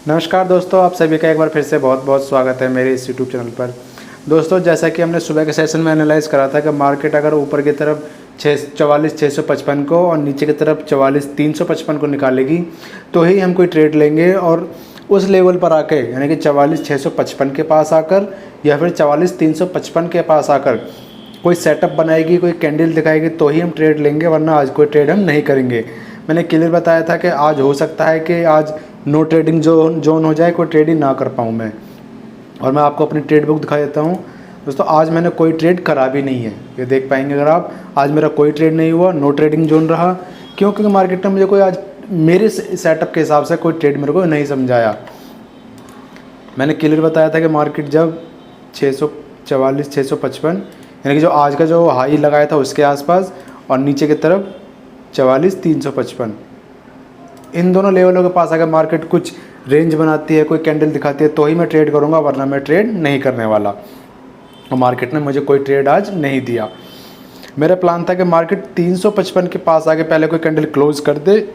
नमस्कार दोस्तों, आप सभी का एक बार फिर से बहुत बहुत स्वागत है मेरे इस यूट्यूब चैनल पर। दोस्तों, जैसा कि हमने सुबह के सेशन में एनालाइज़ करा था कि मार्केट अगर ऊपर की तरफ 44,655 को और नीचे की तरफ 44,355 को निकालेगी तो ही हम कोई ट्रेड लेंगे, और उस लेवल पर आके यानी कि 44,655 के पास आकर या फिर 44,355 के पास आकर कोई सेटअप बनाएगी, कोई कैंडल दिखाएगी तो ही हम ट्रेड लेंगे, वरना आज कोई ट्रेड हम नहीं करेंगे। मैंने क्लियर बताया था कि आज हो सकता है कि आज नो ट्रेडिंग जोन हो जाए, कोई ट्रेडिंग ना कर पाऊँ मैं। और मैं आपको अपनी ट्रेड बुक दिखा देता हूँ। दोस्तों, आज मैंने कोई ट्रेड करा भी नहीं है, ये देख पाएंगे अगर आप। आज मेरा कोई ट्रेड नहीं हुआ, नो ट्रेडिंग जोन रहा। क्योंकि मार्केट ने मुझे कोई आज मेरे सेटअप के हिसाब से कोई ट्रेड मेरे को नहीं समझाया। मैंने क्लियर बताया था कि मार्केट जब 644,655 यानी कि जो आज का जो हाई लगाया था उसके आसपास और नीचे की तरफ 44,355, इन दोनों लेवलों के पास अगर मार्केट कुछ रेंज बनाती है, कोई कैंडल दिखाती है तो ही मैं ट्रेड करूंगा, वरना मैं ट्रेड नहीं करने वाला। और मार्केट ने मुझे कोई ट्रेड आज नहीं दिया। मेरा प्लान था कि मार्केट 355 के पास आके पहले कोई कैंडल क्लोज कर दे,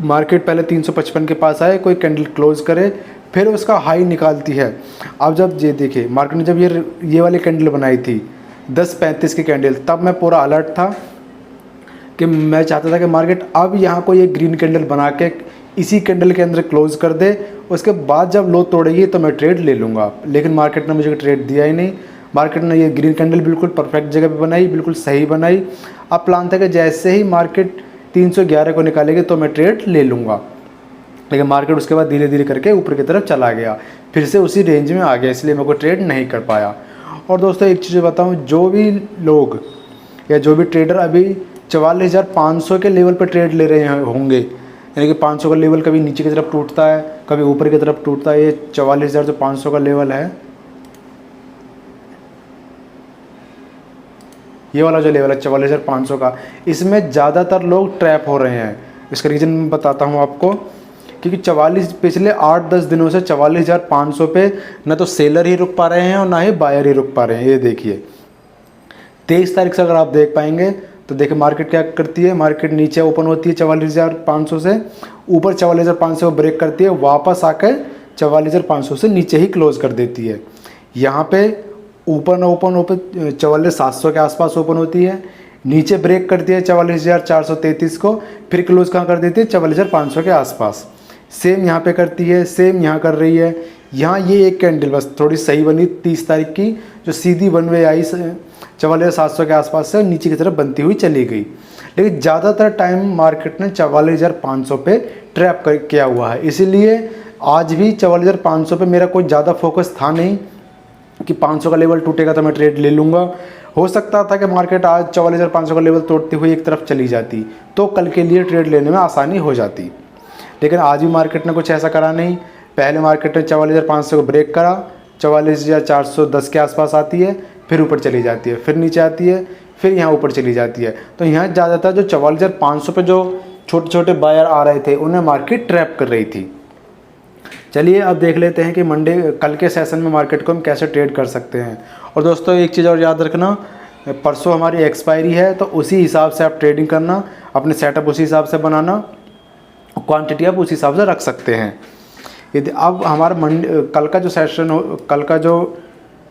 मार्केट पहले 355 के पास आए, कोई कैंडल क्लोज करे, फिर उसका हाई निकालती है। अब जब ये देखिए, मार्केट ने जब ये वाली कैंडल बनाई थी 10:35 की कैंडल, तब मैं पूरा अलर्ट था कि मैं चाहता था कि मार्केट अब यहाँ को ये ग्रीन कैंडल बना के इसी कैंडल के अंदर क्लोज कर दे, उसके बाद जब लो तोड़ेगी तो मैं ट्रेड ले लूँगा। लेकिन मार्केट ने मुझे ट्रेड दिया ही नहीं। मार्केट ने ये ग्रीन कैंडल बिल्कुल परफेक्ट जगह पे बनाई, बिल्कुल सही बनाई। अब प्लान था कि जैसे ही मार्केट 311 को निकालेगी तो मैं ट्रेड ले लूँगा, लेकिन मार्केट उसके बाद धीरे धीरे करके ऊपर की तरफ चला गया, फिर से उसी रेंज में आ गया, इसलिए मैं कोई ट्रेड नहीं कर पाया। और दोस्तों, एक चीज़ बताऊँ, जो भी लोग या जो भी ट्रेडर अभी 44,500 के लेवल पर ट्रेड ले रहे होंगे, यानी कि 500 का लेवल कभी नीचे की तरफ टूटता है, कभी ऊपर की तरफ टूटता है। ये 44,500 का लेवल है, ये वाला जो लेवल है 44,500 का, इसमें ज़्यादातर लोग ट्रैप हो रहे हैं। इसका रीज़न मैं बताता हूँ आपको, क्योंकि पिछले 8-10 दिनों से 44,500 पे न तो सेलर ही रुक पा रहे हैं और ना ही बायर ही रुक पा रहे हैं। ये देखिए 23 तारीख से अगर आप देख पाएंगे तो देखिए मार्केट क्या करती है। मार्केट नीचे ओपन होती है 44,500 से, ऊपर 44,500 को ब्रेक करती है, वापस आकर 44,500 से नीचे ही क्लोज कर देती है। यहाँ पे ऊपर 44,700 के आसपास ओपन होती है, नीचे ब्रेक करती है 44,433 को, फिर क्लोज कहाँ कर देती है 44,500 के आसपास। सेम यहाँ पे करती है, सेम यहाँ कर रही है। यहाँ ये एक कैंडल बस थोड़ी सही बनी 30 तारीख की, जो सीधी वन वे आई 44,700 के आसपास से नीचे की तरफ बनती हुई चली गई। लेकिन ज़्यादातर टाइम मार्केट ने 44,500 पे ट्रैप किया हुआ है, इसीलिए आज भी 44,500 पे मेरा कोई ज़्यादा फोकस था नहीं कि 500 का लेवल टूटेगा तो मैं ट्रेड ले लूँगा। हो सकता था कि मार्केट आज 44,500 का लेवल तोड़ती हुई एक तरफ चली जाती तो कल के लिए ट्रेड लेने में आसानी हो जाती, लेकिन आज भी मार्केट ने कुछ ऐसा करा नहीं। पहले मार्केट ने 44,500 को ब्रेक करा, 44,410 के आसपास आती है, फिर ऊपर चली जाती है, फिर नीचे आती है, फिर यहाँ ऊपर चली जाती है। तो यहाँ ज़्यादातर जो 44,500 पे जो छोटे छोटे बायर आ रहे थे उन्हें मार्केट ट्रैप कर रही थी। चलिए अब देख लेते हैं कि कल के सेशन में मार्केट को हम कैसे ट्रेड कर सकते हैं। और दोस्तों, एक चीज़ और याद रखना, परसों हमारी एक्सपायरी है, तो उसी हिसाब से आप ट्रेडिंग करना, अपने सेटअप उसी हिसाब से बनाना, क्वांटिटी आप उसी हिसाब से रख सकते हैं। यदि अब हमारा कल का जो सेशन हो, कल का जो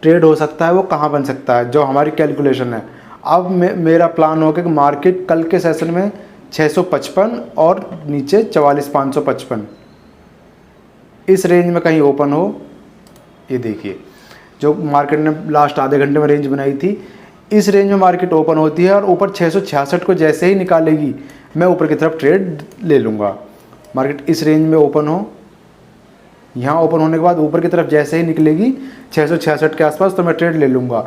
ट्रेड हो सकता है वो कहाँ बन सकता है, जो हमारी कैलकुलेशन है। अब मेरा प्लान हो कि मार्केट कल के सेशन में 655 और नीचे 44,555 इस रेंज में कहीं ओपन हो। ये देखिए, जो मार्केट ने लास्ट आधे घंटे में रेंज बनाई थी, इस रेंज में मार्केट ओपन होती है और ऊपर 666 को जैसे ही निकालेगी मैं ऊपर की तरफ ट्रेड ले लूँगा। मार्केट इस रेंज में ओपन हो, यहाँ ओपन होने के बाद ऊपर की तरफ जैसे ही निकलेगी 666 के आसपास तो मैं ट्रेड ले लूँगा।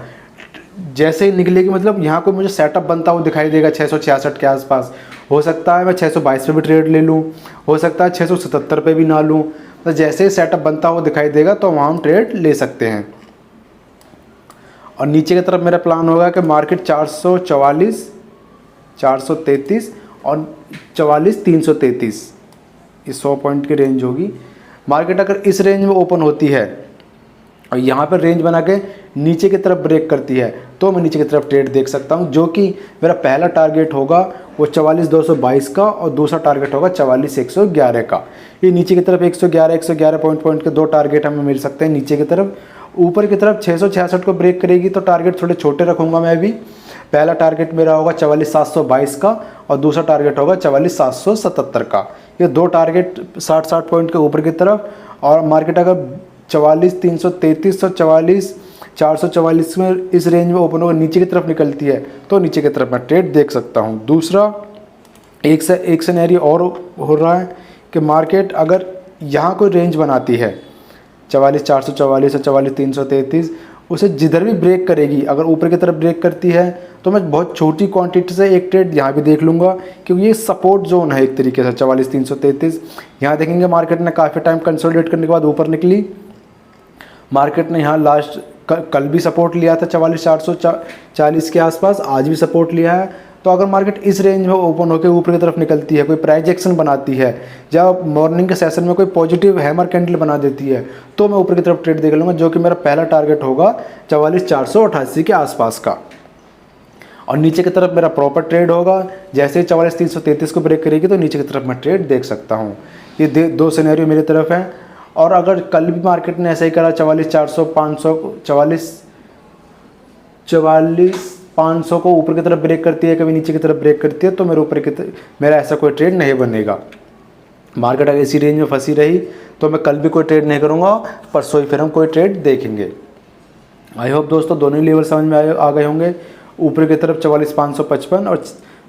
जैसे ही निकलेगी मतलब यहाँ को मुझे सेटअप बनता हुआ दिखाई देगा 666 के आसपास। हो सकता है मैं 622 पे भी ट्रेड ले लूँ, हो सकता है 677 पे भी ना लूँ, तो जैसे ही सेटअप बनता हुआ दिखाई देगा तो वहाँ हम ट्रेड ले सकते हैं। और नीचे की तरफ मेरा प्लान होगा कि मार्केट 444, 433 और 44,333 ये 100 पॉइंट की रेंज होगी। मार्केट अगर इस रेंज में ओपन होती है और यहाँ पर रेंज बना के नीचे की तरफ ब्रेक करती है तो मैं नीचे की तरफ ट्रेड देख सकता हूँ, जो कि मेरा पहला टारगेट होगा वो 44,222 का, और दूसरा टारगेट होगा 44,111 का। ये नीचे की तरफ 111 पॉइंट के दो टारगेट हमें मिल सकते हैं नीचे की तरफ। ऊपर की तरफ 666 को ब्रेक करेगी तो टारगेट थोड़े छोटे रखूँगा मैं भी। पहला टारगेट मेरा होगा 44,722 का, और दूसरा टारगेट होगा 44,777 का। ये दो टारगेट 60 पॉइंट के ऊपर की तरफ। और मार्केट अगर 44,333 और 44,444 में इस रेंज में ओपन होकर नीचे की तरफ निकलती है तो नीचे की तरफ मैं ट्रेड देख सकता हूँ। दूसरा एक सिनेरियो और हो रहा है कि मार्केट अगर यहाँ कोई रेंज बनाती है 44,444 और 44,333, उसे जिधर भी ब्रेक करेगी, अगर ऊपर की तरफ ब्रेक करती है तो मैं बहुत छोटी क्वांटिटी से एक ट्रेड यहाँ भी देख लूँगा, क्योंकि ये सपोर्ट जोन है एक तरीके से 44,333। यहाँ देखेंगे मार्केट ने काफ़ी टाइम कंसोलिडेट करने के बाद ऊपर निकली। मार्केट ने यहाँ लास्ट कल भी सपोर्ट लिया था 44,440 के आसपास, आज भी सपोर्ट लिया है। तो अगर मार्केट इस रेंज में ओपन होकर ऊपर की तरफ निकलती है, कोई प्राइस एक्शन बनाती है, जब मॉर्निंग के सेशन में कोई पॉजिटिव हैमर कैंडल बना देती है, तो मैं ऊपर की तरफ ट्रेड देख लूँगा, जो कि मेरा पहला टारगेट होगा 44,488 के आसपास का। और नीचे की तरफ मेरा प्रॉपर ट्रेड होगा, जैसे ही 44,333 को ब्रेक करेगी तो नीचे की तरफ मैं ट्रेड देख सकता हूँ। ये दो सिनेरियो मेरी तरफ है। और अगर कल भी मार्केट ने ऐसा ही करा 44,500 को ऊपर की तरफ ब्रेक करती है, कभी नीचे की तरफ ब्रेक करती है, तो मेरा ऐसा कोई ट्रेड नहीं बनेगा। मार्केट अगर इसी रेंज में फंसी रही तो मैं कल भी कोई ट्रेड नहीं करूँगा, परसों ही फिर हम कोई ट्रेड देखेंगे। आई होप दोस्तों दोनों ही लेवल समझ में आ गए होंगे। ऊपर की तरफ 44,555 और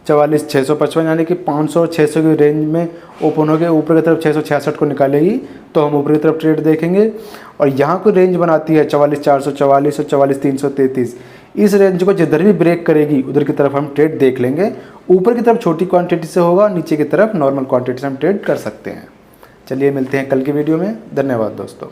44,655, यानी कि 500 और 600 की रेंज में ओपन हो गए, ऊपर की तरफ 666 को निकालेगी तो हम ऊपर की तरफ ट्रेड देखेंगे। और यहाँ कोई रेंज बनाती है 44,444 और 44,333, इस रेंज को जिधर भी ब्रेक करेगी उधर की तरफ हम ट्रेड देख लेंगे। ऊपर की तरफ छोटी क्वांटिटी से होगा, नीचे की तरफ नॉर्मल क्वांटिटी से हम ट्रेड कर सकते हैं। चलिए मिलते हैं कल की वीडियो में। धन्यवाद दोस्तों।